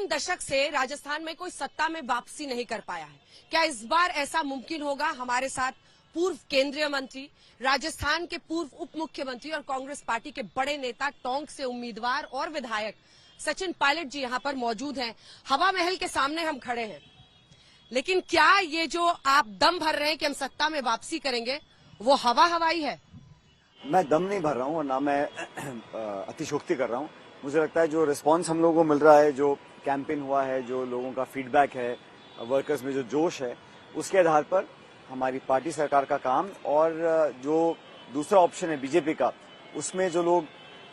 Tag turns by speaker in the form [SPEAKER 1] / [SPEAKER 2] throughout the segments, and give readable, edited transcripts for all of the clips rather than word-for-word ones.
[SPEAKER 1] दशक से राजस्थान में कोई सत्ता में वापसी नहीं कर पाया है। क्या इस बार ऐसा मुमकिन होगा? हमारे साथ पूर्व केंद्रीय मंत्री, राजस्थान के पूर्व उप मुख्यमंत्री और कांग्रेस पार्टी के बड़े नेता, टोंक से उम्मीदवार और विधायक सचिन पायलट जी यहाँ पर मौजूद हैं। हवा महल के सामने हम खड़े हैं, लेकिन क्या ये जो आप दम भर रहे हैं कि हम सत्ता में वापसी करेंगे, वो हवाई है?
[SPEAKER 2] मैं दम नहीं भर रहा हूँ और ना मैं अतिशोक्ति कर रहा हूँ। मुझे लगता है जो रिस्पांस हम लोगों को मिल रहा है, जो कैंपेन हुआ है, जो लोगों का फीडबैक है, वर्कर्स में जो जोश है, उसके आधार पर हमारी पार्टी सरकार का काम और जो दूसरा ऑप्शन है बीजेपी का, उसमें जो लोग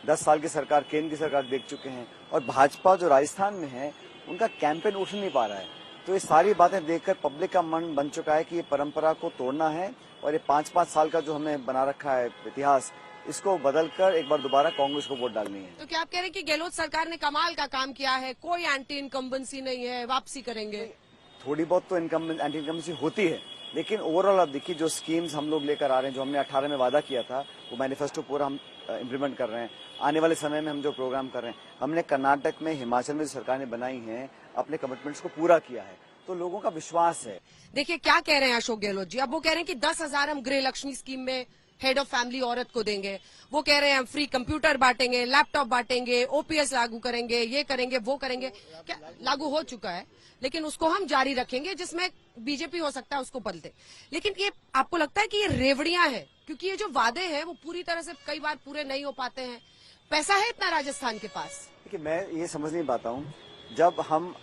[SPEAKER 2] 10 साल की सरकार, केंद्र की सरकार देख चुके हैं और भाजपा जो राजस्थान में है, उनका कैंपेन उठ नहीं पा रहा है। तो ये सारी बातें देखकर पब्लिक का मन बन चुका है कि ये परंपरा को तोड़ना है और ये 5-5 साल का जो हमने बना रखा है इतिहास, इसको बदलकर एक बार दोबारा कांग्रेस को वोट डालनी है।
[SPEAKER 1] तो क्या आप कह रहे हैं कि गहलोत सरकार ने कमाल का काम किया है, कोई एंटी इनकम्बेंसी नहीं है, वापसी करेंगे?
[SPEAKER 2] थोड़ी बहुत तो एंटी इनकम्बेंसी होती है, लेकिन ओवरऑल आप देखिए जो स्कीम्स हम लोग लेकर आ रहे हैं, जो हमने 18 में वादा किया था, वो मैनिफेस्टो पूरा हम इम्प्लीमेंट कर रहे हैं। आने वाले समय में हम जो प्रोग्राम कर रहे हैं, हमने कर्नाटक में, हिमाचल में जो सरकार ने बनाई है, अपने कमिटमेंट्स को पूरा किया है, तो लोगों का विश्वास है।
[SPEAKER 1] देखिए क्या कह रहे हैं अशोक गहलोत जी। अब वो कह रहे हैं कि 10,000 हम गृह लक्ष्मी स्कीम में हेड ऑफ फैमिली औरत को देंगे। वो कह रहे हैं हम फ्री कंप्यूटर बांटेंगे, लैपटॉप बांटेंगे, ओपीएस लागू करेंगे, ये करेंगे, वो करेंगे। क्या लागू हो चुका है, लेकिन उसको हम जारी रखेंगे, जिसमें बीजेपी हो सकता है उसको बदले। लेकिन ये आपको लगता है कि ये रेवड़ियां हैं? क्योंकि ये जो वादे हैं वो पूरी तरह से कई बार पूरे नहीं हो पाते हैं। पैसा है इतना राजस्थान के पास?
[SPEAKER 2] देखिए, मैं ये समझ नहीं पाता हूँ, जब हम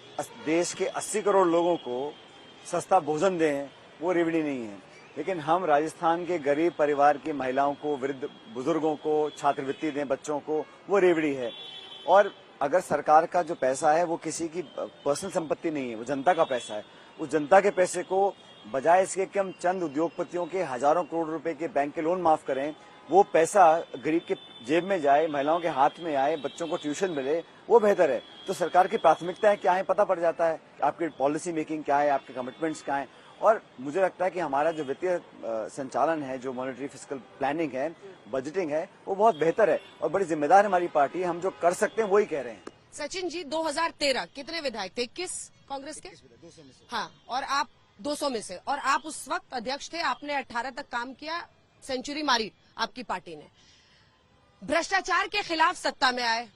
[SPEAKER 2] देश के 80 करोड़ लोगों को सस्ता भोजन दें, वो रेवड़ी नहीं है। लेकिन हम राजस्थान के गरीब परिवार की महिलाओं को, वृद्ध बुजुर्गों को छात्रवृत्ति दें, बच्चों को, वो रेवड़ी है। और अगर सरकार का जो पैसा है वो किसी की पर्सनल संपत्ति नहीं है, वो जनता का पैसा है। उस जनता के पैसे को बजाय इसके कि हम चंद उद्योगपतियों के हजारों करोड़ रुपए के बैंक के लोन माफ करें, वो पैसा गरीब के जेब में जाए, महिलाओं के हाथ में आए, बच्चों को ट्यूशन मिले, वो बेहतर है। तो सरकार की प्राथमिकताएं क्या है पता पड़ जाता है, आपकी पॉलिसी मेकिंग क्या है, आपके कमिटमेंट्स क्या है। और मुझे लगता है कि हमारा जो वित्तीय संचालन है, जो मॉनेटरी फिस्कल प्लानिंग है, बजटिंग है, वो बहुत बेहतर है और बड़ी जिम्मेदार हमारी पार्टी है। हम जो कर सकते हैं वही कह रहे हैं।
[SPEAKER 1] सचिन जी, 2013 कितने विधायक थे? 21 कांग्रेस के?
[SPEAKER 2] 200 में से।
[SPEAKER 1] हाँ, और आप 200 में से, और आप उस वक्त अध्यक्ष थे। आपने 18 तक काम किया, सेंचुरी मारी आपकी पार्टी ने। भ्रष्टाचार के खिलाफ सत्ता में आए,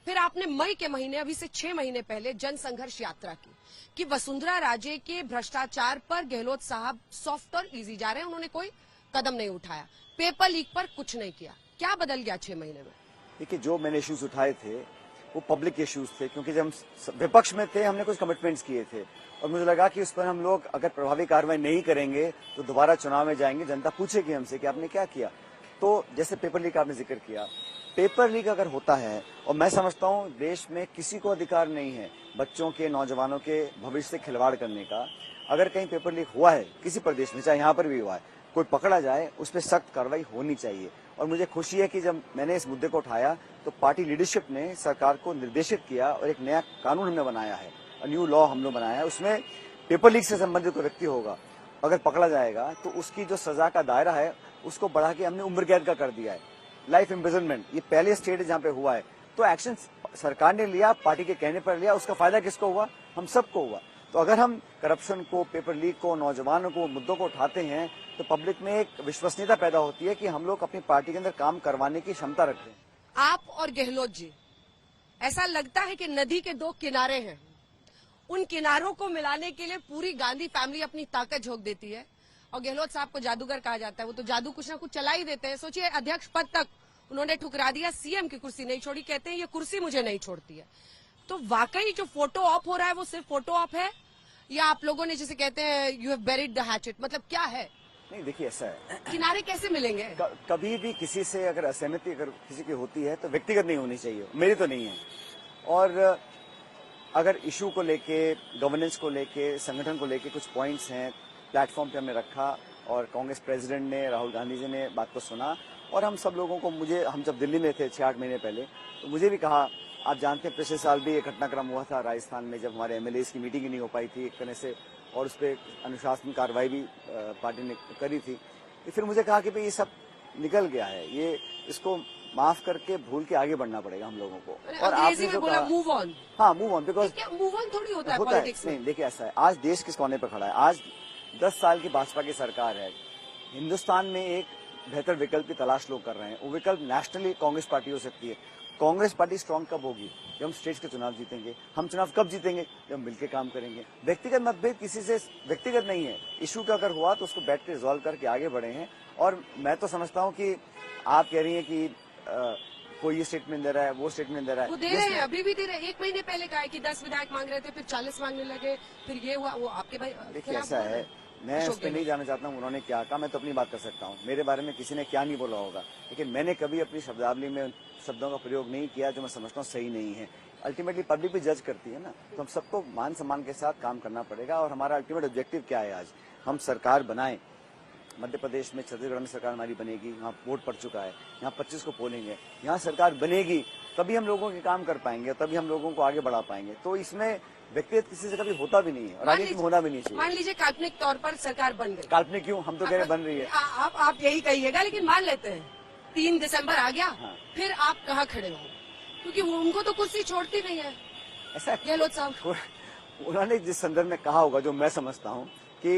[SPEAKER 1] फिर आपने मई के महीने, अभी से 6 महीने पहले, जन संघर्ष यात्रा की कि वसुंधरा राजे के भ्रष्टाचार पर गहलोत साहब सॉफ्ट और इजी जा रहे हैं। उन्होंने कोई कदम नहीं उठाया, पेपर लीक पर कुछ नहीं किया। क्या बदल गया 6 महीने में?
[SPEAKER 2] देखिए, जो मैंने इश्यूज उठाए थे वो पब्लिक इश्यूज थे, क्योंकि जब हम विपक्ष में थे हमने कुछ कमिटमेंट्स किए थे और मुझे लगा कि उस पर हम लोग अगर प्रभावी कार्रवाई नहीं करेंगे तो दोबारा चुनाव में जाएंगे, जनता पूछेगी हमसे कि आपने क्या किया। तो जैसे पेपर लीक आपने जिक्र किया, पेपर लीक अगर होता है, और मैं समझता हूं देश में किसी को अधिकार नहीं है बच्चों के, नौजवानों के भविष्य से खिलवाड़ करने का। अगर कहीं पेपर लीक हुआ है किसी प्रदेश में, चाहे यहाँ पर भी हुआ है, कोई पकड़ा जाए, उस पर सख्त कार्रवाई होनी चाहिए। और मुझे खुशी है कि जब मैंने इस मुद्दे को उठाया तो पार्टी लीडरशिप ने सरकार को निर्देशित किया और एक नया कानून हमने बनाया है, न्यू लॉ हम लोग बनाया है। उसमें पेपर लीक से संबंधित कोई व्यक्ति होगा, अगर पकड़ा जाएगा तो उसकी जो सजा का दायरा है उसको बढ़ा के हमने उम्र कैद का कर दिया है, लाइफ इम्प्रिजनमेंट। ये पहले स्टेट है जहाँ पे हुआ है। तो एक्शन सरकार ने लिया, पार्टी के कहने पर लिया, उसका फायदा किसको हुआ? हम सबको हुआ। तो अगर हम करप्शन को, पेपर लीक को, नौजवानों को, मुद्दों को उठाते हैं तो पब्लिक में एक विश्वसनीयता पैदा होती है कि हम लोग अपनी पार्टी के अंदर काम करवाने की क्षमता रखते हैं।
[SPEAKER 1] आप और गहलोत जी, ऐसा लगता है कि नदी के 2 किनारे हैं, उन किनारों को मिलाने के लिए पूरी गांधी फैमिली अपनी ताकत झोंक देती है। और गहलोत साहब को जादूगर कहा जाता है, वो तो जादू कुछ ना कुछ चला ही देते हैं। सोचिए, अध्यक्ष पद तक उन्होंने ठुकरा दिया, सीएम की कुर्सी नहीं छोड़ी। कहते हैं ये कुर्सी मुझे नहीं छोड़ती है। तो वाकई जो फोटो ऑप हो रहा है वो सिर्फ फोटो ऑप है, या आप लोगों ने जिसे कहते हैं you have buried the hatchet, मतलब क्या है?
[SPEAKER 2] नहीं, देखिए ऐसा है,
[SPEAKER 1] किनारे कैसे मिलेंगे?
[SPEAKER 2] कभी भी किसी से अगर असहमति अगर किसी की होती है तो व्यक्तिगत नहीं होनी चाहिए, मेरी तो नहीं है। और अगर इशू को लेके, गवर्नेंस को लेके, संगठन को लेके कुछ पॉइंट्स हैं, प्लेटफॉर्म पे हमने रखा और कांग्रेस प्रेसिडेंट ने, राहुल गांधी जी ने बात को सुना और हम सब लोगों को, हम जब दिल्ली में थे 6-8 महीने पहले, तो मुझे भी कहा, आप जानते हैं पिछले साल भी एक घटनाक्रम हुआ था राजस्थान में, जब हमारे एमएलए की मीटिंग ही नहीं हो पाई थी एक तरह से, और उस पर अनुशासन कार्रवाई भी पार्टी ने करी थी। फिर मुझे कहा कि भाई ये सब निकल गया है, ये इसको माफ करके भूल के आगे बढ़ना पड़ेगा हम लोगों को। और
[SPEAKER 1] अंग्रेजी
[SPEAKER 2] आपने
[SPEAKER 1] में
[SPEAKER 2] जो
[SPEAKER 1] बोला
[SPEAKER 2] कहा,
[SPEAKER 1] मूव ऑन।
[SPEAKER 2] हाँ मूव ऑन, बिकॉज
[SPEAKER 1] क्या मूव ऑन थोड़ी होता है
[SPEAKER 2] होता है।
[SPEAKER 1] पॉलिटिक्स में?
[SPEAKER 2] नहीं देखिए ऐसा है, आज देश किस कोने पर खड़ा है। आज 10 साल की भाजपा की सरकार है, हिंदुस्तान में एक बेहतर विकल्प की तलाश लोग कर रहे हैं। वो विकल्प नेशनली कांग्रेस पार्टी हो सकती है। कांग्रेस पार्टी स्ट्रांग कब होगी? जब हम स्टेट्स के चुनाव जीतेंगे। हम चुनाव कब जीतेंगे? जब हम मिलकर काम करेंगे। व्यक्तिगत मतभेद किसी से व्यक्तिगत नहीं है, इशू का अगर हुआ तो उसको बैठ के रिजॉल्व करके आगे बढ़े हैं। और मैं तो समझता हूँ कि आप कह रही हैं कि कोई ये स्टेटमेंट दे रहा है, वो स्टेटमेंट दे रहा है,
[SPEAKER 1] वो दे रहे हैं, अभी भी दे रहे हैं। 1 महीने पहले कहा है कि 10 विधायक मांग रहे थे, फिर 40 मांगने लगे, फिर ये हुआ। वो आपके भाई
[SPEAKER 2] देखिए ऐसा है, मैं उस पर नहीं जाना चाहता हूँ उन्होंने क्या कहा। मैं तो अपनी बात कर सकता हूँ, मेरे बारे में किसी ने क्या नहीं बोला होगा, लेकिन मैंने कभी अपनी शब्दावली में उन शब्दों का प्रयोग नहीं किया जो मैं समझता हूँ सही नहीं है। अल्टीमेटली पब्लिक भी जज करती है ना, तो हम सबको मान सम्मान के साथ काम करना पड़ेगा। और हमारा अल्टीमेट ऑब्जेक्टिव क्या है? आज हम सरकार बनाएं। मध्य प्रदेश में छत्तीसगढ़ में सरकार हमारी बनेगी, यहाँ वोट पड़ चुका है, यहाँ 25 को पोलेंगे, यहाँ सरकार बनेगी, तभी हम लोगों के काम कर पाएंगे, तभी हम लोगों को आगे बढ़ा पाएंगे। तो इसमें व्यक्तिगत किसी से कभी होता भी नहीं है और राजनीति में होना भी नहीं चाहिए।
[SPEAKER 1] मान लीजिए काल्पनिक तौर पर सरकार बन गई।
[SPEAKER 2] काल्पनिक क्यों? हम तो कह रहे बन रही है।
[SPEAKER 1] आप यही कहिएगा, लेकिन मान लेते हैं 3 दिसंबर आ गया,
[SPEAKER 2] हाँ।
[SPEAKER 1] फिर आप कहाँ खड़े हो? क्योंकि वो उनको तो कुर्सी छोड़ती नहीं है
[SPEAKER 2] ऐसा
[SPEAKER 1] गहलोत साहब।
[SPEAKER 2] उन्होंने जिस संदर्भ में कहा होगा, जो मैं समझता हूँ कि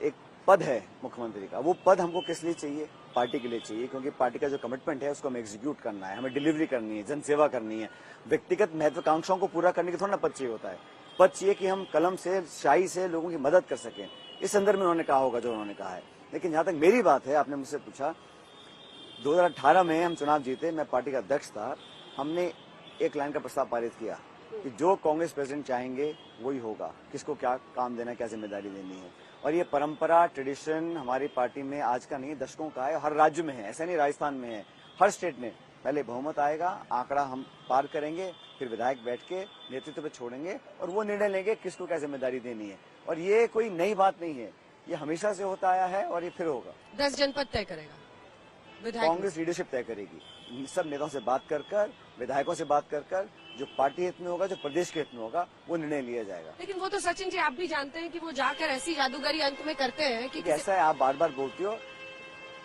[SPEAKER 2] एक पद है मुख्यमंत्री का, वो पद हमको किस लिए चाहिए? पार्टी के लिए चाहिए, क्योंकि पार्टी का जो कमिटमेंट है उसको हमें एग्जीक्यूट करना है, हमें डिलीवरी करनी है, जनसेवा करनी है। व्यक्तिगत महत्वाकांक्षाओं को पूरा करने के थोड़ा ना पद चाहिए होता है। पद चाहिए कि हम कलम से, शाही से लोगों की मदद कर सकें। इस संदर्भ में उन्होंने कहा होगा जो उन्होंने कहा है। लेकिन जहां तक मेरी बात है, आपने मुझसे पूछा, 2018 में हम चुनाव जीते, मैं पार्टी का अध्यक्ष था। हमने एक लाइन का प्रस्ताव पारित किया कि जो कांग्रेस प्रेसिडेंट चाहेंगे वही होगा, किसको क्या काम देना है, क्या जिम्मेदारी देनी है। और ये परंपरा, ट्रेडिशन हमारी पार्टी में आज का नहीं, दशकों का है। हर राज्य में है, ऐसा नहीं राजस्थान में है, हर स्टेट में। पहले बहुमत आएगा, आंकड़ा हम पार करेंगे, फिर विधायक बैठ के नेतृत्व पे छोड़ेंगे और वो निर्णय लेंगे किसको क्या जिम्मेदारी देनी है। और ये कोई नई बात नहीं है, ये हमेशा से होता आया है और ये फिर होगा।
[SPEAKER 1] 10 जनपद तय करेगा विधायक।
[SPEAKER 2] कांग्रेस लीडरशिप तय करेगी, सब नेताओं से बात कर कर, विधायकों से बात कर कर, जो पार्टी हित में होगा, जो प्रदेश के हित में होगा, वो निर्णय लिया जाएगा।
[SPEAKER 1] लेकिन वो तो सचिन जी आप भी जानते हैं कि वो जाकर ऐसी जादूगरी अंत में करते हैं कि
[SPEAKER 2] ऐसा है, आप बार बार बोलती हो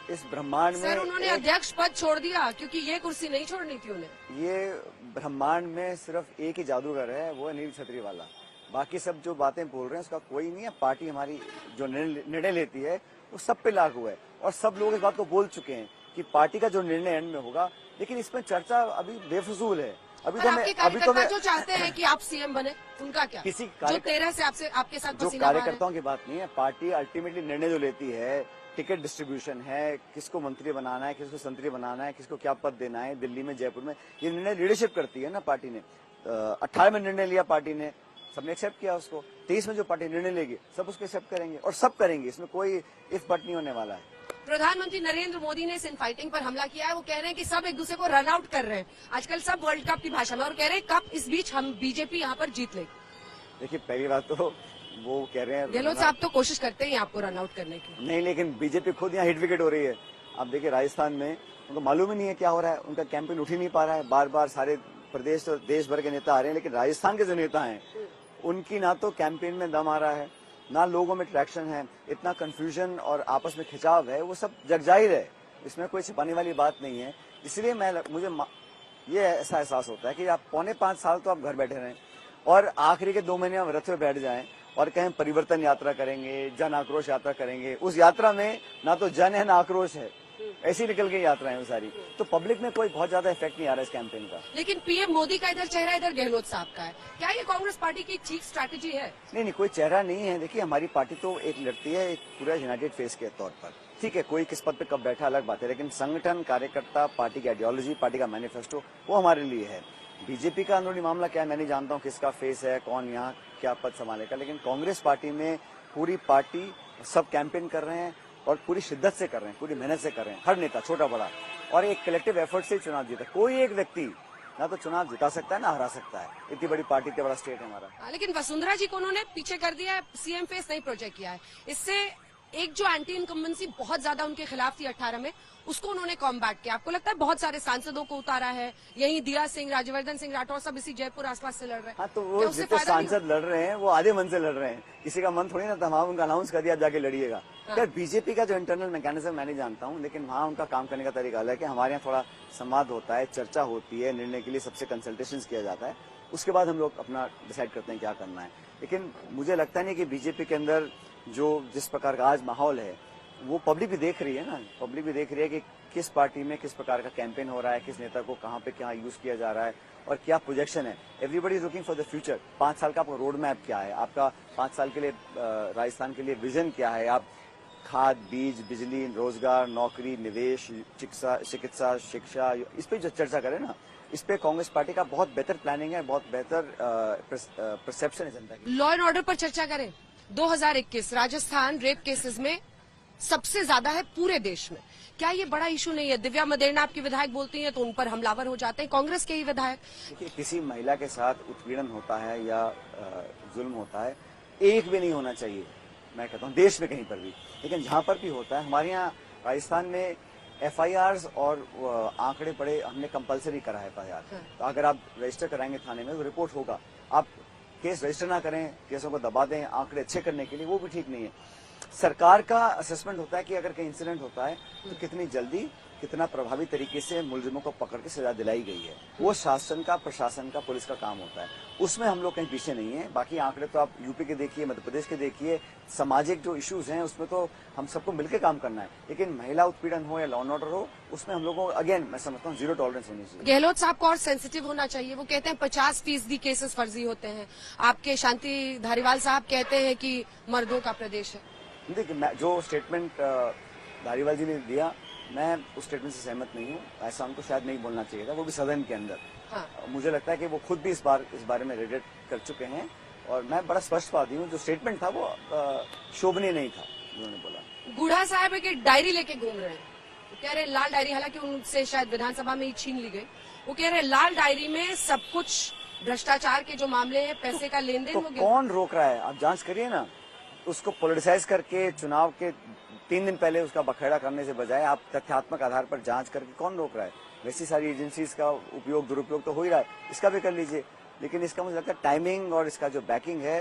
[SPEAKER 2] इस ब्रह्मांड में।
[SPEAKER 1] सर उन्होंने अध्यक्ष पद छोड़ दिया क्योंकि ये कुर्सी नहीं छोड़नी थी उन्हें।
[SPEAKER 2] ये ब्रह्मांड में सिर्फ एक ही जादूगर है, वो है नील छतरी वाला। बाकी सब जो बातें बोल रहे हैं उसका कोई नहीं है। पार्टी हमारी जो निर्णय लेती है वो सब पे लागू है और सब लोग इस बात को बोल चुके हैं कि पार्टी का जो निर्णय एंड में होगा। लेकिन इसमें चर्चा अभी बेफजूल है। अभी तो मैं
[SPEAKER 1] जो चाहते हैं कि आप सीएम बने, उनका क्या?
[SPEAKER 2] किसी
[SPEAKER 1] जो 13 से आपके साथ
[SPEAKER 2] जो कार्यकर्ताओं की बात नहीं है, पार्टी अल्टीमेटली निर्णय जो लेती है, टिकट डिस्ट्रीब्यूशन है, किसको मंत्री बनाना है, किसको संतरी बनाना है, किसको क्या पद देना है, दिल्ली में, जयपुर में, ये निर्णय लीडरशिप करती है ना पार्टी ने। 18 में निर्णय लिया पार्टी ने, सबने एक्सेप्ट किया उसको। 23 में जो पार्टी निर्णय लेगी सब उसको एक्सेप्ट करेंगे और सब करेंगे, इसमें कोई इफ बट नहीं होने वाला है।
[SPEAKER 1] प्रधानमंत्री नरेंद्र मोदी ने इस इनफाइटिंग पर हमला किया है। वो कह रहे हैं कि सब एक दूसरे को रन आउट कर रहे हैं आजकल, सब वर्ल्ड कप की भाषा में, और कह रहे हैं कप इस बीच हम बीजेपी यहाँ पर जीत लेगी।
[SPEAKER 2] देखिए पहली बात तो वो कह रहे हैं,
[SPEAKER 1] गहलोत साहब तो कोशिश करते हैं आपको रन आउट करने की।
[SPEAKER 2] नहीं, लेकिन बीजेपी खुद यहाँ हिट विकेट हो रही है। आप देखिए राजस्थान में उनको मालूम ही नहीं है क्या हो रहा है, उनका कैंपेन उठ ही नहीं पा रहा है। बार बार सारे प्रदेश और देश भर के नेता आ रहे हैं, लेकिन राजस्थान के जो नेता हैं उनकी ना तो कैंपेन में दम आ रहा है, ना लोगों में ट्रैक्शन है। इतना कंफ्यूजन और आपस में खिंचाव है, वो सब जगजाहिर है, इसमें कोई छिपाने वाली बात नहीं है। इसलिए मुझे ये ऐसा एहसास होता है कि आप 4.25 साल तो आप घर बैठे रहें और आखिरी के 2 महीने आप रथ में बैठ जाएं और कहें परिवर्तन यात्रा करेंगे, जन आक्रोश यात्रा करेंगे। उस यात्रा में ना तो जन है ना आक्रोश है, ऐसी निकल गई यात्राएं वो सारी। तो पब्लिक में कोई बहुत ज्यादा इफेक्ट नहीं आ रहा है इस कैंपेन का।
[SPEAKER 1] लेकिन पीएम मोदी का इधर चेहरा, इधर गहलोत साहब का है। क्या ये कांग्रेस पार्टी की ठीक स्ट्रैटेजी है?
[SPEAKER 2] नहीं, कोई चेहरा नहीं है। देखिए हमारी पार्टी तो एक लड़ती है, एक पूरा यूनाइटेड फेस के तौर पर। ठीक है, कोई किस पद पे कब बैठा अलग बात है, लेकिन संगठन, कार्यकर्ता, पार्टी की आइडियोलॉजी, पार्टी का मैनिफेस्टो, वो हमारे लिए है। बीजेपी का अंदरूनी मामला क्या है मैं नहीं जानता हूँ, किसका फेस है, कौन यहाँ क्या पद संभालेगा। लेकिन कांग्रेस पार्टी में पूरी पार्टी सब कैंपेन कर रहे हैं और पूरी शिद्दत से कर रहे हैं, पूरी मेहनत से कर रहे हैं, हर नेता छोटा बड़ा, और एक कलेक्टिव एफर्ट से चुनाव जीता। कोई एक व्यक्ति ना तो चुनाव जिता सकता है ना हरा सकता है। इतनी बड़ी पार्टी, इतना बड़ा स्टेट है हमारा।
[SPEAKER 1] लेकिन वसुंधरा जी को उन्होंने पीछे कर दिया है, सीएम फेस नहीं प्रोजेक्ट किया है। इससे एक जो एंटी इनकम्बेंसी बहुत ज्यादा उनके खिलाफ थी 18 में, उसको उन्होंने कॉम्बैट किया। आपको लगता है बहुत सारे सांसदों को उतारा है, यही दिया सिंह, राज्यवर्धन सिंह राठौर सब इसी जयपुर आसपास से लड़ रहे हैं।
[SPEAKER 2] हाँ, तो
[SPEAKER 1] क्या
[SPEAKER 2] वो
[SPEAKER 1] उससे
[SPEAKER 2] जितने
[SPEAKER 1] फायदा नहीं
[SPEAKER 2] सांसद लड़ रहे हैं वो आधे मन से लड़ रहे हैं। किसी का मन थोड़ी ना था, वहां उनका अनाउंस कर दिया, आप जाके लड़िएगा। यार बीजेपी का जो इंटरनल मैकेनिज्म मैं नहीं जानता हूँ, लेकिन वहाँ उनका काम करने का तरीका अलग है। हमारे यहाँ थोड़ा संवाद होता है, चर्चा होती है, निर्णय के लिए सबसे कंसल्टेशन किया जाता है, उसके बाद हम लोग अपना डिसाइड करते हैं क्या करना है। लेकिन मुझे लगता नहीं कि बीजेपी के अंदर जो जिस प्रकार का आज माहौल है वो पब्लिक भी देख रही है ना। पब्लिक भी देख रही है कि किस पार्टी में किस प्रकार का कैंपेन हो रहा है, किस नेता को कहाँ पे क्या यूज किया जा रहा है और क्या प्रोजेक्शन है। Everybody is looking for the future. 5 साल का आपका रोड मैप क्या है, आपका 5 साल के लिए राजस्थान के लिए विजन क्या है। आप खाद, बीज, बिजली, रोजगार, नौकरी, निवेश, चिकित्सा, शिक्षा, इस पे जो चर्चा करें ना, इस पे कांग्रेस पार्टी का बहुत बेहतर प्लानिंग है, बहुत बेहतर परसेप्शन है जनता की।
[SPEAKER 1] लॉ एंड ऑर्डर पर चर्चा करें, 2021 राजस्थान रेप केसेस में सबसे ज्यादा है पूरे देश में। क्या ये बड़ा इशू नहीं है? दिव्या मदेरणा आपकी विधायक बोलती हैं तो उन पर हमलावर हो जाते हैं कांग्रेस के ही विधायक।
[SPEAKER 2] देखिए, किसी महिला के साथ उत्पीड़न होता है या जुल्म होता है, एक भी नहीं होना चाहिए, मैं कहता हूँ देश में कहीं पर भी। लेकिन जहां पर भी होता है, हमारे यहाँ राजस्थान में FIRs और आंकड़े बड़े हमने कंपलसरी करा है FIR। तो अगर आप रजिस्टर कराएंगे थाने में तो रिपोर्ट होगा। आप केस रजिस्टर ना करें, केसों को दबा दें आंकड़े अच्छे करने के लिए, वो भी ठीक नहीं है। सरकार का असेसमेंट होता है कि अगर कहीं इंसिडेंट होता है तो कितनी जल्दी, कितना प्रभावी तरीके से मुलजिमों को पकड़ के सजा दिलाई गई है। वो शासन का, प्रशासन का, पुलिस का काम होता है। उसमें हम लोग कहीं पीछे नहीं है। बाकी आंकड़े तो आप यूपी के देखिए, मध्य प्रदेश के देखिए, सामाजिक जो इश्यूज हैं उसमें तो हम सबको मिलकर काम करना है। लेकिन महिला उत्पीड़न हो या लॉ एंड ऑर्डर हो, उसमें हम लोगों को अगेन मैं समझता हूँ 0 टॉलरेंस होनी चाहिए।
[SPEAKER 1] गहलोत साहब को और सेंसिटिव होना चाहिए। वो कहते हैं 50% केसेस फर्जी होते हैं। आपके शांति धारीवाल साहब कहते हैं कि मर्दों का प्रदेश है।
[SPEAKER 2] देखिए, मैं जो स्टेटमेंट धारीवाल जी ने दिया, मैं उस स्टेटमेंट से सहमत नहीं हूँ। ऐसा उनको शायद नहीं बोलना चाहिए था, वो भी सदन के अंदर।
[SPEAKER 1] हाँ।
[SPEAKER 2] मुझे लगता है कि वो खुद भी इस बारे में रिग्रेट कर चुके हैं और मैं बड़ा स्पष्टवादी हूँ। जो स्टेटमेंट था वो शोभनीय नहीं था उन्होंने बोला।
[SPEAKER 1] गुढ़ा साहब एक डायरी लेके घूम रहे हैं, वो कह रहे हैं लाल डायरी, हालांकि उनसे शायद विधानसभा में ही छीन ली गई। वो कह रहे हैं लाल डायरी में सब कुछ भ्रष्टाचार के जो मामले हैं, पैसे का लेन देन,
[SPEAKER 2] तो कौन रोक रहा है? आप जांच करिए ना। उसको पोलिटिसाइज करके चुनाव के 3 दिन पहले उसका बखेड़ा करने से बजाय आप तथ्यात्मक आधार पर जांच करके, कौन रोक रहा है? वैसी सारी एजेंसीज का उपयोग, दुरुपयोग तो हो ही रहा है, इसका भी कर लीजिए। लेकिन इसका मुझे लगता है टाइमिंग और इसका जो बैकिंग है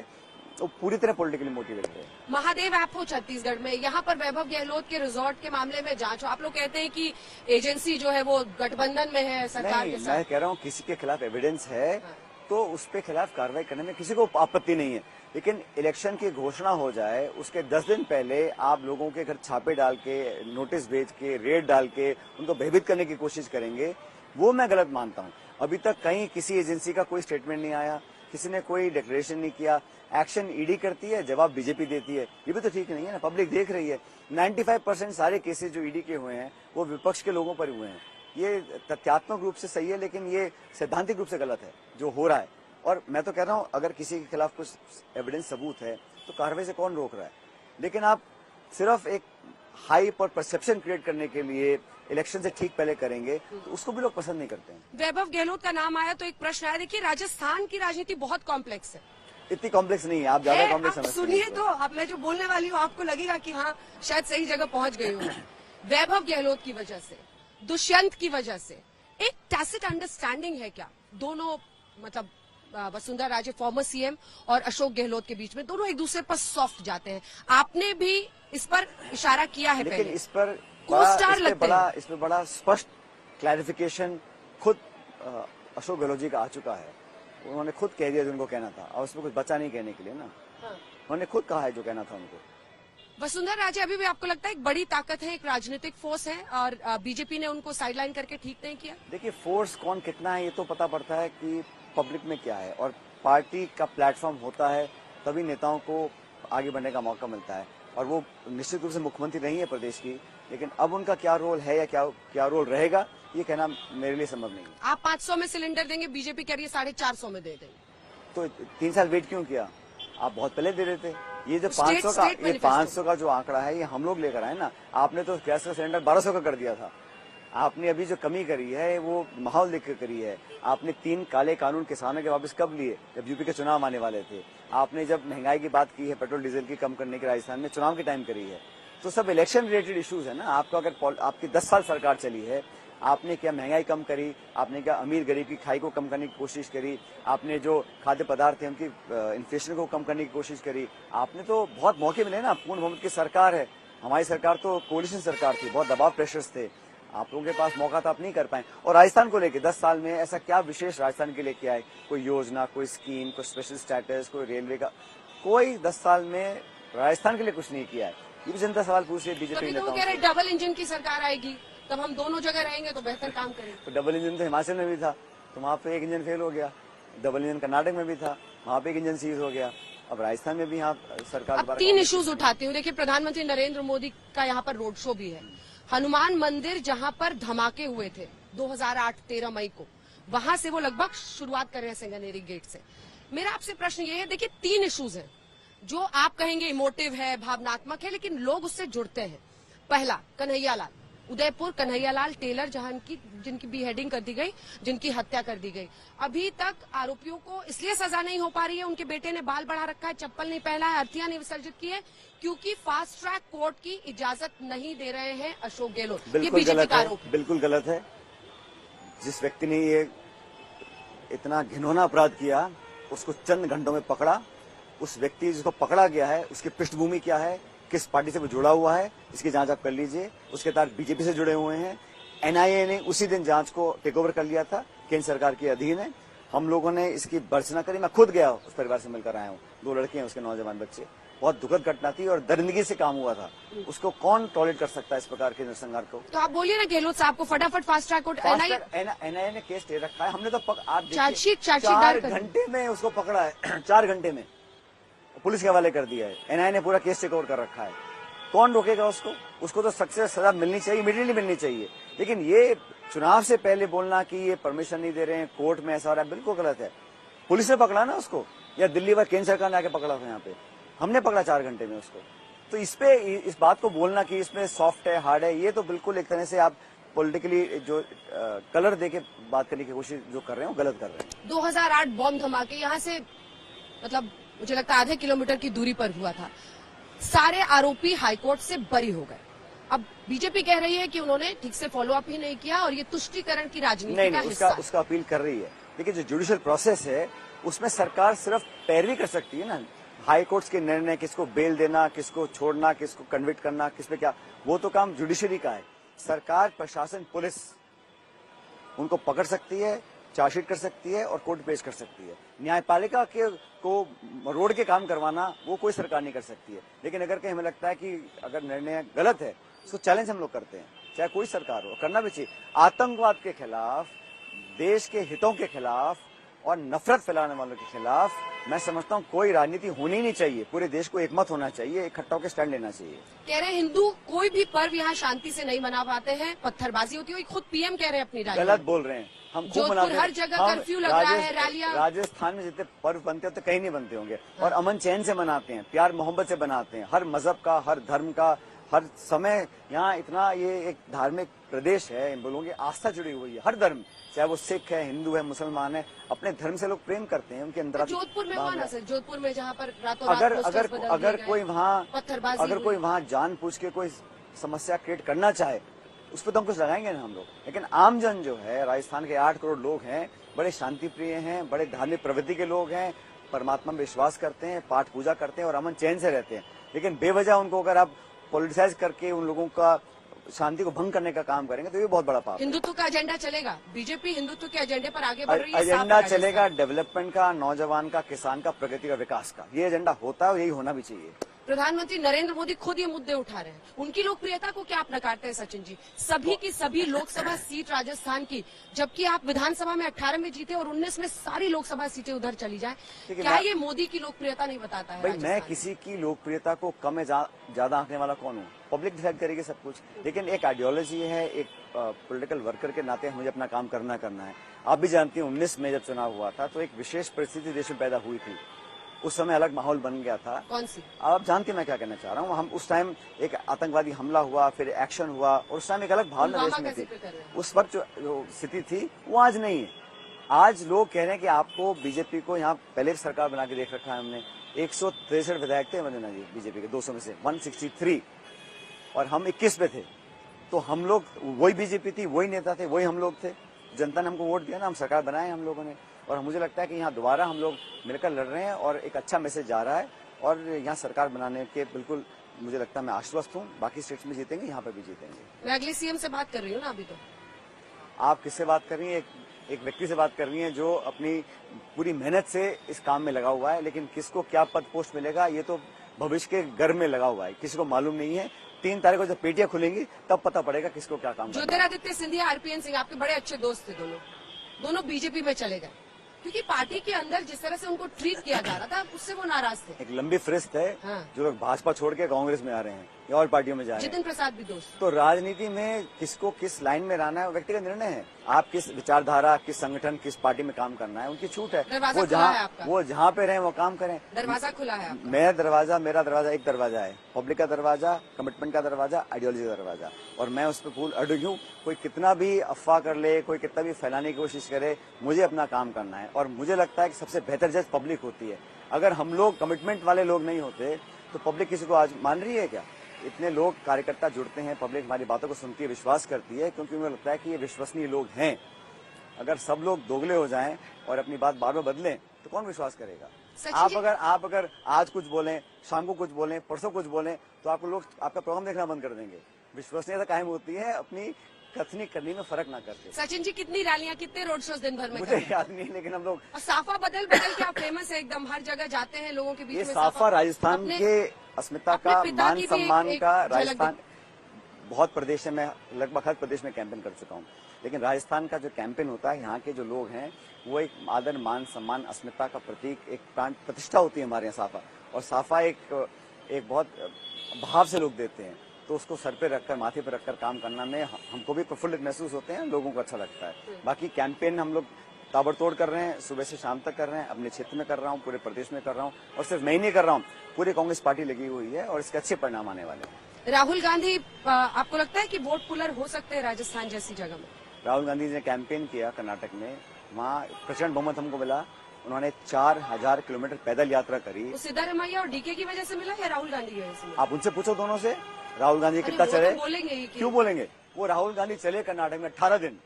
[SPEAKER 2] वो पूरी तरह पॉलिटिकली मोटिवेटेड है।
[SPEAKER 1] महादेव ऐप हो छत्तीसगढ़ में, यहाँ पर वैभव गहलोत के रिजॉर्ट के मामले में जांच हो। आप लोग कहते हैं कि एजेंसी जो है वो गठबंधन में है सरकार के साथ।
[SPEAKER 2] मैं कह रहा हूँ किसी के खिलाफ एविडेंस है तो उस पे खिलाफ कार्रवाई करने में किसी को आपत्ति नहीं है। लेकिन इलेक्शन की घोषणा हो जाए उसके 10 दिन पहले आप लोगों के घर छापे डाल के, नोटिस भेज के, रेड डाल के उनको भयभीत करने की कोशिश करेंगे, वो मैं गलत मानता हूँ। अभी तक कहीं किसी एजेंसी का कोई स्टेटमेंट नहीं आया, किसी ने कोई डिक्लेरेशन नहीं किया। एक्शन ईडी करती है, जवाब बीजेपी देती है, ये भी तो ठीक नहीं है ना। पब्लिक देख रही है। 95% सारे केसेस जो ईडी के हुए हैं वो विपक्ष के लोगों पर हुए हैं। ये तथ्यात्मक रूप से सही है, लेकिन ये सैद्धांतिक रूप से गलत है जो हो रहा है। और मैं तो कह रहा हूं अगर किसी के खिलाफ कुछ एविडेंस सबूत है तो कार्रवाई से कौन रोक रहा है? लेकिन आप सिर्फ एक हाइप और परसेप्शन क्रिएट करने के लिए इलेक्शन से ठीक पहले करेंगे तो उसको भी लोग पसंद नहीं करते हैं।
[SPEAKER 1] वैभव गहलोत का नाम आया तो एक प्रश्न आया। देखिए, राजस्थान की राजनीति बहुत कॉम्प्लेक्स है।
[SPEAKER 2] इतनी कॉम्प्लेक्स नहीं है, आप ज्यादा कॉम्प्लेक्स
[SPEAKER 1] आप
[SPEAKER 2] समझते हैं।
[SPEAKER 1] सुनिए तो, अब मैं जो बोलने वाली हूँ आपको लगेगा कि हाँ शायद सही जगह पहुंच गई हूँ। वैभव गहलोत की वजह से, दुष्यंत की वजह से एक टैसिट अंडरस्टैंडिंग है क्या दोनों, मतलब वसुंधरा राजे फॉर्मर सीएम और अशोक गहलोत के बीच में, दोनों एक दूसरे पर सॉफ्ट जाते हैं। आपने भी इस पर इशारा किया है,
[SPEAKER 2] लेकिन
[SPEAKER 1] पहले
[SPEAKER 2] इस पर बड़ा स्पष्ट क्लैरिफिकेशन खुद अशोक गहलोत जी का आ चुका है। उन्होंने खुद कह दिया जो उनको कहना था और उसमें कुछ बचा नहीं कहने के लिए ना। उन्होंने खुद कहा है जो कहना था उनको।
[SPEAKER 1] वसुंधरा राजे अभी भी आपको लगता है एक बड़ी ताकत है, एक राजनीतिक फोर्स है और बीजेपी ने उनको साइडलाइन करके ठीक नहीं किया?
[SPEAKER 2] देखिए, फोर्स कौन कितना है ये तो पता पड़ता है कि पब्लिक में क्या है, और पार्टी का प्लेटफॉर्म होता है तभी नेताओं को आगे बढ़ने का मौका मिलता है। और वो निश्चित रूप से मुख्यमंत्री नहीं है प्रदेश की, लेकिन अब उनका क्या रोल है या क्या रोल रहेगा ये कहना मेरे लिए संभव नहीं है।
[SPEAKER 1] आप 500 में सिलेंडर देंगे, बीजेपी कह रही है 450 में दे देंगे,
[SPEAKER 2] तो 3 साल वेट क्यों किया? आप बहुत पहले दे रहे थे। ये जो 500 का जो आंकड़ा है ये हम लोग लेकर आए ना। आपने तो गैस का सिलेंडर 1200 का कर दिया था। आपने अभी जो कमी करी है वो माहौल देखकर करी है। आपने 3 काले कानून किसानों के वापस कब लिए? जब यूपी के चुनाव आने वाले थे। आपने जब महंगाई की बात की है, पेट्रोल डीजल की कम करने की राजस्थान में, चुनाव के टाइम करी है। तो सब इलेक्शन रिलेटेड इश्यूज है ना। आपको अगर आपकी 10 साल सरकार चली है, आपने क्या महंगाई कम करी, आपने क्या अमीर गरीब की खाई को कम करने की कोशिश करी, आपने जो खाद्य पदार्थ है उनकी इन्फ्लेशन को कम करने की कोशिश करी, आपने तो बहुत मौके मिले ना। पूर्ण बहुमत की सरकार है, हमारी सरकार तो कोalition सरकार थी, बहुत दबाव प्रेशर्स थे, आप लोगों के पास मौका था, आप नहीं कर पाए। और राजस्थान को लेके 10 साल में ऐसा क्या विशेष राजस्थान के लिए किया है? कोई योजना, कोई स्कीम, कोई स्पेशल स्टेटस, कोई रेलवे का, कोई 10 साल में राजस्थान के लिए कुछ नहीं किया है। ये भी जनता सवाल पूछ रही है बीजेपी
[SPEAKER 1] तभी तो वो
[SPEAKER 2] नेताओं
[SPEAKER 1] कह रहे
[SPEAKER 2] से।
[SPEAKER 1] डबल इंजन की सरकार आएगी, तब हम दोनों जगह रहेंगे तो बेहतर काम करेंगे।
[SPEAKER 2] तो डबल इंजन तो हिमाचल में भी था, तो वहां पे एक इंजन फेल हो गया। डबल इंजन कर्नाटक में भी था, वहां पे एक इंजन सीज हो गया। अब राजस्थान में भी यहाँ सरकार
[SPEAKER 1] अब
[SPEAKER 2] दोबारा
[SPEAKER 1] 3 इश्यूज उठाती हूँ। देखिए, प्रधानमंत्री नरेंद्र मोदी का यहाँ पर रोड शो भी है। हनुमान मंदिर जहाँ पर धमाके हुए थे 2008-13 मई को, वहां से वो लगभग शुरुआत कर रहे हैं सिंगनेरी गेट से। मेरा आपसे प्रश्न ये है, देखिए 3 इश्यूज हैं जो आप कहेंगे इमोटिव है, भावनात्मक है, लेकिन लोग उससे जुड़ते हैं। पहला, कन्हैयालाल, उदयपुर कन्हैयालाल टेलर, जहां जिनकी बीहेडिंग कर दी गई, जिनकी हत्या कर दी गई। अभी तक आरोपियों को इसलिए सजा नहीं हो पा रही है, उनके बेटे ने बाल बढ़ा रखा है, चप्पल नहीं पहना है, अर्थियां नहीं विसर्जित की है, क्योंकि फास्ट ट्रैक कोर्ट की इजाजत नहीं दे रहे हैं अशोक गहलोत। ये
[SPEAKER 2] बिल्कुल
[SPEAKER 1] बीजेपी
[SPEAKER 2] गलत
[SPEAKER 1] का
[SPEAKER 2] है,
[SPEAKER 1] आरोप है।
[SPEAKER 2] बिल्कुल गलत है। जिस व्यक्ति ने ये इतना घिनौना अपराध किया, उसको चंद घंटों में पकड़ा। उस व्यक्ति जिसको पकड़ा गया है, उसकी पृष्ठभूमि क्या है, किस पार्टी से वो जुड़ा हुआ है, इसकी जांच आप कर लीजिए। उसके तहत बीजेपी से जुड़े हुए हैं। एनआईए ने उसी दिन जांच को टेक ओवर कर लिया था, केंद्र सरकार के अधीन है। हम लोगों ने इसकी भर्त्सना करी, मैं खुद गया उस परिवार से मिलकर आया हूँ। 2 लड़के हैं उसके, नौजवान बच्चे। बहुत दुखद घटना थी और दरिंदगी से काम हुआ था। उसको कौन टॉलरेट कर सकता है इस प्रकार के नरसंहार को?
[SPEAKER 1] तो आप बोलिए ना गहलोत साहब को फटाफट फास्ट ट्रैक कोर्ट।
[SPEAKER 2] एनआईए ने केस ले रखा है। हमने तो आप देखिए,
[SPEAKER 1] चार्जशीट
[SPEAKER 2] 4
[SPEAKER 1] दायर कर दी।
[SPEAKER 2] घंटे में उसको पकड़ा है। 4 घंटे में पुलिस के हवाले कर दिया है। एनआईए ने पूरा केस टेक ओवर कर रखा है। कौन रोकेगा उसको? उसको तो सख्त से सजा मिलनी चाहिए, इमीडिएटली मिलनी चाहिए। लेकिन ये चुनाव से पहले बोलना कि ये परमिशन नहीं दे रहे हैं, कोर्ट में ऐसा हो रहा है, बिल्कुल गलत है। पुलिस ने पकड़ा ना उसको, या दिल्ली व केंद्र सरकार ने आके पकड़ा था? यहाँ पे हमने पकड़ा 4 घंटे में उसको। तो इस बात को बोलना कि इसमें सॉफ्ट है, हार्ड है, ये तो बिल्कुल एक तरह से आप पॉलिटिकली जो कलर दे के बात करने की कोशिश जो कर रहे हैं, गलत कर रहे हैं।
[SPEAKER 1] 2008 बॉम्ब धमाके यहाँ से मतलब मुझे लगता है आधे किलोमीटर की दूरी पर हुआ था। सारे आरोपी हाईकोर्ट से बरी हो गए। अब बीजेपी कह रही है कि उन्होंने ठीक से फॉलो अप ही नहीं किया और ये तुष्टीकरण की राजनीति का हिस्सा है।
[SPEAKER 2] उसका अपील कर रही है। देखिए, जो जुडिशियल प्रोसेस है उसमें सरकार सिर्फ पैरवी कर सकती है ना। हाई कोर्ट्स के निर्णय, किसको बेल देना, किसको छोड़ना, किसको कन्विक्ट करना, किस पे क्या, वो तो काम जुडिशरी का है। सरकार, प्रशासन, पुलिस उनको पकड़ सकती है, चार्जशीट कर सकती है और कोर्ट पेश कर सकती है। न्यायपालिका को रोड के काम करवाना वो कोई सरकार नहीं कर सकती है। लेकिन अगर कहीं हमें लगता है कि अगर निर्णय गलत है, उसको चैलेंज हम लोग करते हैं, चाहे कोई सरकार हो, करना भी चाहिए। आतंकवाद के खिलाफ, देश के हितों के खिलाफ और नफरत फैलाने वालों के खिलाफ मैं समझता हूँ कोई राजनीति होनी नहीं चाहिए। पूरे देश को एकमत होना चाहिए, इकट्ठा होकर स्टैंड लेना चाहिए।
[SPEAKER 1] कह रहे हैं हिंदू कोई भी पर्व यहाँ शांति से नहीं मना पाते हैं, पत्थरबाजी होती है। खुद पीएम कह रहे हैं अपनी राय।
[SPEAKER 2] गलत बोल रहे हैं। हम खूब
[SPEAKER 1] जोधपुर
[SPEAKER 2] मनाते हैं।
[SPEAKER 1] हर जगह कर्फ्यू लग रहा है, रैलियां।
[SPEAKER 2] राजस्थान में जितने पर्व बनते हैं तो कहीं नहीं बनते होंगे। और अमन चैन से मनाते हैं, प्यार मोहब्बत से बनाते हैं। हर मजहब का, हर धर्म का, हर समय यहाँ इतना ये एक धार्मिक प्रदेश है, लोगों की आस्था जुड़ी हुई है। हर धर्म, चाहे वो सिख है, हिंदू है, मुसलमान है, अपने धर्म से लोग प्रेम करते हैं। उनके अंदर
[SPEAKER 1] जोधपुर में हुआ ना सर, जोधपुर में जहाँ पर रातों
[SPEAKER 2] अगर
[SPEAKER 1] रात
[SPEAKER 2] अगर
[SPEAKER 1] पोस्टर्स बदल
[SPEAKER 2] अगर
[SPEAKER 1] दिए
[SPEAKER 2] कोई
[SPEAKER 1] गए,
[SPEAKER 2] वहाँ
[SPEAKER 1] पत्थरबाजी
[SPEAKER 2] अगर
[SPEAKER 1] हुई।
[SPEAKER 2] कोई वहाँ जानबूझ के कोई समस्या क्रिएट करना चाहे, उस पर तो हम कुछ लगाएंगे ना हम लोग। लेकिन आमजन जो है, राजस्थान के 8 करोड़ लोग हैं, बड़े शांति प्रिय हैं, बड़े धार्मिक प्रवृत्ति के लोग हैं, परमात्मा में विश्वास करते हैं, पाठ पूजा करते हैं और अमन चैन से रहते हैं। लेकिन बेवजह उनको अगर आप पॉलिटिसाइज करके उन लोगों का शांति को भंग करने का काम करेंगे तो ये बहुत बड़ा पाप है।
[SPEAKER 1] हिंदुत्व का एजेंडा चलेगा। बीजेपी हिंदुत्व के एजेंडे पर आगे बढ़ रही है।
[SPEAKER 2] एजेंडा चलेगा डेवलपमेंट का, नौजवान का, किसान का, प्रगति का, विकास का। ये एजेंडा होता है और यही होना भी चाहिए।
[SPEAKER 1] प्रधानमंत्री नरेंद्र मोदी खुद ये मुद्दे उठा रहे हैं। उनकी लोकप्रियता को क्या आप नकारते हैं सचिन जी? सभी की सभी लोकसभा सीट राजस्थान की, जबकि आप विधानसभा में 18 में जीते और 19 में सारी लोकसभा सीटें उधर चली जाए। क्या ये मोदी की लोकप्रियता नहीं बताता है?
[SPEAKER 2] भाई, मैं किसी की लोकप्रियता को कम या ज्यादा आंकने वाला कौन हूँ? पब्लिक डिसाइड करेगी सब कुछ। लेकिन एक आइडियोलॉजी है, एक पॉलिटिकल वर्कर के नाते मुझे अपना काम करना है। आप भी जानती हैं 19 में जब चुनाव हुआ था तो एक विशेष परिस्थिति देश में पैदा हुई थी। उस समय अलग माहौल बन गया था।
[SPEAKER 1] कौन सी?
[SPEAKER 2] आप जानते हैं मैं क्या कहना चाह रहा हूँ। हम उस टाइम एक आतंकवादी हमला हुआ, फिर एक्शन हुआ और उस टाइम एक अलग भावना देश में थी। उस वक्त जो स्थिति थी वो आज नहीं है। आज लोग कह रहे हैं कि आपको बीजेपी को यहाँ पहले सरकार बना के देख रखा है हमने। 163 विधायक थे वंदना जी बीजेपी के, 200 में से 163। और हम 21 पे थे, तो हम लोग वही बीजेपी थी, वही नेता थे, वही हम लोग थे। जनता ने हमको वोट दिया ना, हम सरकार बनाए हम लोगों ने। और मुझे लगता है कि यहाँ दोबारा हम लोग मिलकर लड़ रहे हैं और एक अच्छा मैसेज जा रहा है और यहाँ सरकार बनाने के बिल्कुल मुझे लगता है मैं आश्वस्त हूँ। बाकी स्टेट्स में जीतेंगे, यहाँ पर भी जीतेंगे।
[SPEAKER 1] मैं अगले सीएम से बात कर रही हूँ ना अभी तो।
[SPEAKER 2] आप किससे बात कर रही हैं? एक व्यक्ति से बात कर रही हैं जो अपनी पूरी मेहनत से इस काम में लगा हुआ है, लेकिन किसको क्या पद पोस्ट मिलेगा ये तो भविष्य के गर्भ में लगा हुआ है, किसी को मालूम नहीं है। 3 तारीख को जब पेटियां खुलेंगी तब पता पड़ेगा किसको क्या काम करना है।
[SPEAKER 1] ज्योतिरादित्य सिंधिया, आरपीएन सिंह आपके बड़े अच्छे दोस्त थे, दोनों बीजेपी में चले गए क्योंकि पार्टी के अंदर जिस तरह से उनको ट्रीट किया जा रहा था उससे वो नाराज थे।
[SPEAKER 2] एक लंबी फहरिस्त है
[SPEAKER 1] हाँ।
[SPEAKER 2] जो लोग भाजपा छोड़ के कांग्रेस में आ रहे हैं या और पार्टियों में जा रहे हैं।
[SPEAKER 1] जितिन प्रसाद भी दोस्त।
[SPEAKER 2] तो राजनीति में किसको किस लाइन में रहना है वो व्यक्तिगत निर्णय है। आप किस विचारधारा, किस संगठन, किस पार्टी में काम करना है उनकी छूट है।
[SPEAKER 1] दरवाजा
[SPEAKER 2] वो
[SPEAKER 1] खुला है आपका।
[SPEAKER 2] वो जहाँ पे रहे वो काम करें।
[SPEAKER 1] दरवाजा खुला है आपका।
[SPEAKER 2] मेरा दरवाजा एक दरवाजा है, पब्लिक का दरवाजा, कमिटमेंट का दरवाजा, आइडियोलॉजी का दरवाजा, और मैं उस पर फूल अड़ू हूँ। कोई कितना भी अफवाह कर ले, कोई कितना भी फैलाने की कोशिश करे, मुझे अपना काम करना है। और मुझे लगता है कि सबसे बेहतर जज पब्लिक होती है। अगर हम लोग कमिटमेंट वाले लोग नहीं होते तो पब्लिक किसी को आज मान रही है क्या? इतने लोग कार्यकर्ता जुड़ते हैं, पब्लिक हमारी बातों को सुनती है, विश्वास करती है, क्योंकि मुझे लगता है कि ये विश्वसनीय लोग हैं। अगर सब लोग दोगले हो जाएं और अपनी बात बार बार बदलें तो कौन विश्वास करेगा? आप अगर आज कुछ बोलें, शाम को कुछ बोलें, परसों कुछ बोलें तो आपको लोग आपका प्रोग्राम देखना बंद कर देंगे। विश्वसनीयता कायम होती है अपनी कथनी करनी में फर्क ना करके।
[SPEAKER 1] सचिन जी, कितनी रैलियां, कितने रोड शोज दिन भर में?
[SPEAKER 2] मुझे याद नहीं, लेकिन हम लोग
[SPEAKER 1] और साफा बदल बदल के आप फेमस है एकदम, हर जगह जाते हैं लोगों के बीच
[SPEAKER 2] ये
[SPEAKER 1] में।
[SPEAKER 2] साफा राजस्थान के अस्मिता का, मान सम्मान का। राजस्थान बहुत प्रदेश है, मैं लगभग हर प्रदेश में कैंपेन कर चुका हूँ, लेकिन राजस्थान का जो कैंपेन होता है, यहाँ के जो लोग हैं वो एक आदर, मान सम्मान, अस्मिता का प्रतीक, एक प्राण प्रतिष्ठा होती है हमारे यहाँ साफा। और साफा एक बहुत भाव से लोग देते हैं, तो उसको सर पे रखकर, माथे पे रखकर काम करना में हमको भी प्रफुल्लित महसूस होते हैं, लोगों को अच्छा लगता है। बाकी कैंपेन हम लोग ताबड़तोड़ कर रहे हैं, सुबह से शाम तक कर रहे हैं, अपने क्षेत्र में कर रहा हूँ, पूरे प्रदेश में कर रहा हूँ, और सिर्फ मैं ही नहीं कर रहा हूँ, पूरी कांग्रेस पार्टी लगी हुई है और इसके अच्छे परिणाम आने वाले हैं।
[SPEAKER 1] राहुल गांधी, आपको लगता है कि वोट पुलर हो सकते हैं राजस्थान जैसी जगह में?
[SPEAKER 2] राहुल गांधी ने कैंपेन किया कर्नाटक में, वहाँ प्रचंड बहुमत हमको मिला। उन्होंने 4000 किलोमीटर पैदल यात्रा करी।
[SPEAKER 1] सिद्धारमैया और डीके की वजह से मिला या राहुल गांधी की वजह से मिला?
[SPEAKER 2] आप उनसे पूछो दोनों से, राहुल गांधी कितना चले।
[SPEAKER 1] बोलेंगे ही
[SPEAKER 2] क्यों बोलेंगे? वो राहुल गांधी चले कर्नाटक में 18 दिन,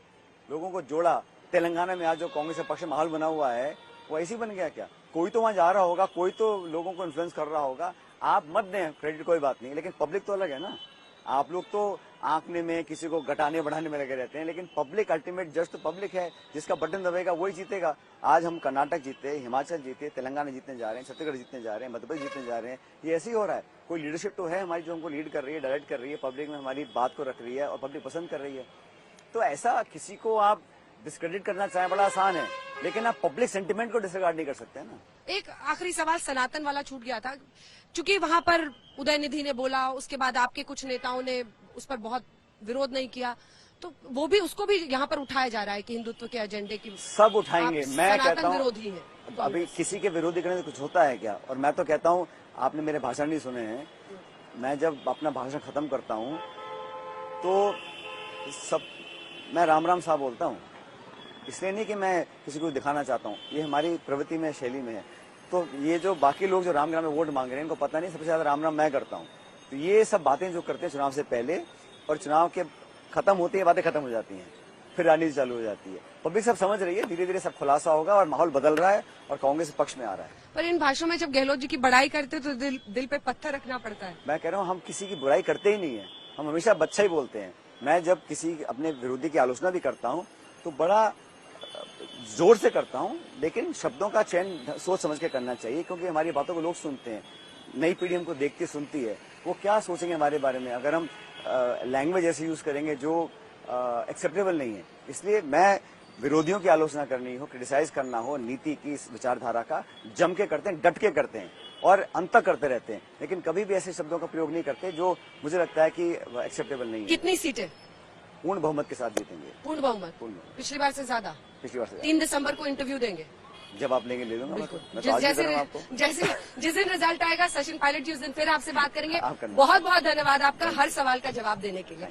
[SPEAKER 2] लोगों को जोड़ा। तेलंगाना में आज जो कांग्रेस का पक्ष माहौल बना हुआ है वो ऐसी बन गया क्या? कोई तो वहां जा रहा होगा, कोई तो लोगों को इन्फ्लुएंस कर रहा होगा। आप मत दें क्रेडिट, कोई बात नहीं, लेकिन पब्लिक तो अलग है ना। आप लोग तो आंकने में, किसी को घटाने बढ़ाने में लगे रहते हैं, लेकिन पब्लिक, अल्टीमेट जज तो पब्लिक है। जिसका बटन दबेगा वही जीतेगा। आज हम कर्नाटक जीते, हिमाचल जीते, तेलंगाना जीतने जा रहे हैं, छत्तीसगढ़ जीतने जा रहे हैं, मध्य प्रदेश जीतने जा रहे हैं। ये ऐसे ही हो रहा है। कोई लीडरशिप तो है हमारी जो हमको लीड कर रही है, डायरेक्ट कर रही है, पब्लिक में हमारी बात को रख रही है और पब्लिक पसंद कर रही है। तो ऐसा किसी को आप डिस्क्रेडिट करना चाहें बड़ा आसान है, लेकिन आप पब्लिक सेंटिमेंट को डिसरिगार्ड नहीं कर सकते ना।
[SPEAKER 1] एक आखिरी सवाल, सनातन वाला छूट गया था, चूंकि वहां पर उदयनिधि ने बोला, उसके बाद आपके कुछ नेताओं ने उस पर बहुत विरोध नहीं किया, तो वो भी, उसको भी यहाँ पर उठाया जा रहा है कि हिंदुत्व के एजेंडे की
[SPEAKER 2] सब उठाएंगे। मैं कहता हूँ
[SPEAKER 1] विरोधी है।
[SPEAKER 2] अभी किसी के विरोधी करने से कुछ होता है क्या? और मैं तो कहता हूँ, आपने मेरे भाषण नहीं सुने हैं, मैं जब अपना भाषण खत्म करता हूँ तो मैं राम राम साहब बोलता हूँ। इसलिए नहीं कि मैं किसी को दिखाना चाहता हूँ, ये हमारी प्रवृत्ति में, शैली में है। तो ये जो बाकी लोग जो राम राम में वोट मांग रहे हैं, इनको पता नहीं सबसे ज्यादा राम राम मैं करता हूँ। तो ये सब बातें जो करते हैं चुनाव से पहले, और चुनाव के खत्म होती है बातें खत्म हो जाती हैं, फिर राजनीति चालू हो जाती है। पब्लिक सब समझ रही है, धीरे धीरे सब खुलासा होगा और माहौल बदल रहा है और कांग्रेस पक्ष में आ रहा है।
[SPEAKER 1] पर इन भाषणों में जब गहलोत जी की बड़ाई करते तो दिल पे पत्थर रखना पड़ता है।
[SPEAKER 2] मैं कह रहा हूँ, हम किसी की बुराई करते ही नहीं है, हम हमेशा बच्चा ही बोलते हैं। मैं जब किसी अपने विरोधी की आलोचना भी करता हूँ तो बड़ा जोर से करता हूँ, लेकिन शब्दों का चयन सोच समझ के करना चाहिए, क्योंकि हमारी बातों को लोग सुनते हैं। नई पीढ़ी हमको देखती सुनती है, वो क्या सोचेंगे हमारे बारे में अगर हम लैंग्वेज ऐसे यूज करेंगे जो एक्सेप्टेबल नहीं है। इसलिए मैं विरोधियों की आलोचना करनी हो, क्रिटिसाइज करना हो, नीति की, इस विचारधारा का जम के करते हैं, डट के करते हैं और अंत तक करते रहते हैं, लेकिन कभी भी ऐसे शब्दों का प्रयोग नहीं करते जो मुझे लगता है कि एक्सेप्टेबल नहीं है।
[SPEAKER 1] कितनी सीटें?
[SPEAKER 2] पूर्ण बहुमत के साथ जीतेंगे।
[SPEAKER 1] पूर्ण बहुमत? पिछली बार से ज्यादा?
[SPEAKER 2] पिछली बार से
[SPEAKER 1] 3 दिसंबर को इंटरव्यू देंगे।
[SPEAKER 2] जब आप लेंगे ले लूंगा।
[SPEAKER 1] जैसे जिस दिन रिजल्ट आएगा, सचिन पायलट जी, उस दिन फिर आपसे बात करेंगे।
[SPEAKER 2] आप करना।
[SPEAKER 1] बहुत बहुत धन्यवाद आपका हर सवाल का जवाब देने के लिए।